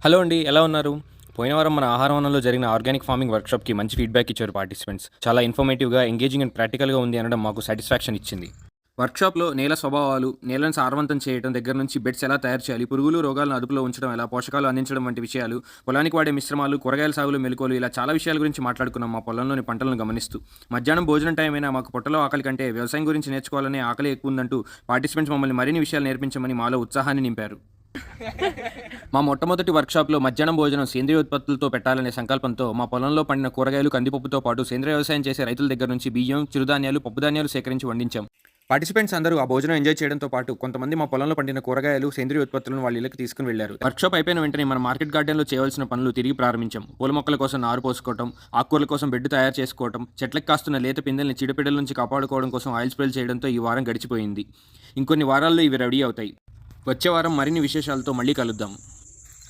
Hello అండి. ఎలా ఉన్నారు? పోయిన వారం మన ఆహార వనంలో జరిగిన ఆర్గానిక్ ఫార్మింగ్ వర్క్‌షాప్‌కి మంచి ఫీడ్‌బ్యాక్ ఇచ్చారు పార్టిసిపెంట్స్. చాలా ఇన్ఫర్మేటివ్‌గా, ఎంగేజింగ్ అండ్ ప్రాక్టికల్‌గా ఉంది అనడం మాకు సాటిస్ఫాక్షన్ ఇచ్చింది. వర్క్‌షాప్‌లో నేల స్వభావాలు, నేలను సారవంతం చేయడం దగ్గర నుంచి బెడ్స్ ఎలా తయారు చేయాలి, పురుగులు, రోగాలను అదుపులో ఉంచడం ఎలా, పోషకాలు అందించడం వంటి విషయాలు, పొలానికి వాడే మిశ్రమాలు, కూరగాయల సాగులో మెళకువలు ఇలా చాలా విషయాల గురించి మాట్లాడుకున్నాం మా పొలంలోని పంటలను గమనిస్తూ. మధ్యాహ్నం భోజనం టైం అయినా మాకు పొట్టలో ఆకలి కంటే వ్యవసాయం గురించి నేర్చుకోవాలనే ఆకలే ఎక్కువుందంటూ పార్టిసిపెంట్స్ మమ్మల్ని మరిన్ని విషయాలు నేర్పించమని మాలో ఉత్సాహాన్ని నింపారు. మా మొట్టమొదటి వర్క్షాప్‌లో మధ్యాహ్నం భోజనం సేంద్రియ ఉత్పత్తులతో పెట్టాలనే సంకల్పంతో మా పొలంలో పండిన కూరగాయలు, కందిపప్పుతో పాటు సేంద్రియ వ్యవసాయం చేసే రైతుల దగ్గర నుంచి బియ్యం, చిరుధాన్యాలు, పప్పుధాన్యాలు సేకరించి వండించాం. పార్టిసిపెంట్స్ అందరూ ఆ భోజనం ఎంజాయ్ చేయడంతో పాటు కొంతమంది మా పొలంలో పండిన కూరగాయలు, సేంద్రియ ఉత్పత్తులను వాళ్ళ ఇళ్ళకి తీసుకుని వెళ్లారు. వర్క్షాప్ అయిపోయిన వెంటనే మన మార్కెట్ గార్డెన్‌లో చేయవలసిన పనులు తిరిగి ప్రారంభించాం. పూల మొక్కల కోసం నారు పోసుకోవటం, ఆకుకూరల కోసం బెడ్ తయారు చేసుకోవటం, చెట్లకు కాస్తున్న లేత పిందెల్ని చీడపీడల నుంచి కాపాడుకోవడం కోసం ఆయిల్ స్ప్రేలు చేయడంతో ఈ వారం గడిచిపోయింది. ఇంకొన్ని వారాల్లో ఇవి రెడీ అవుతాయి. వచ్చే వారం మరిన్ని విశేషాలతో మళ్ళీ కలుద్దాం.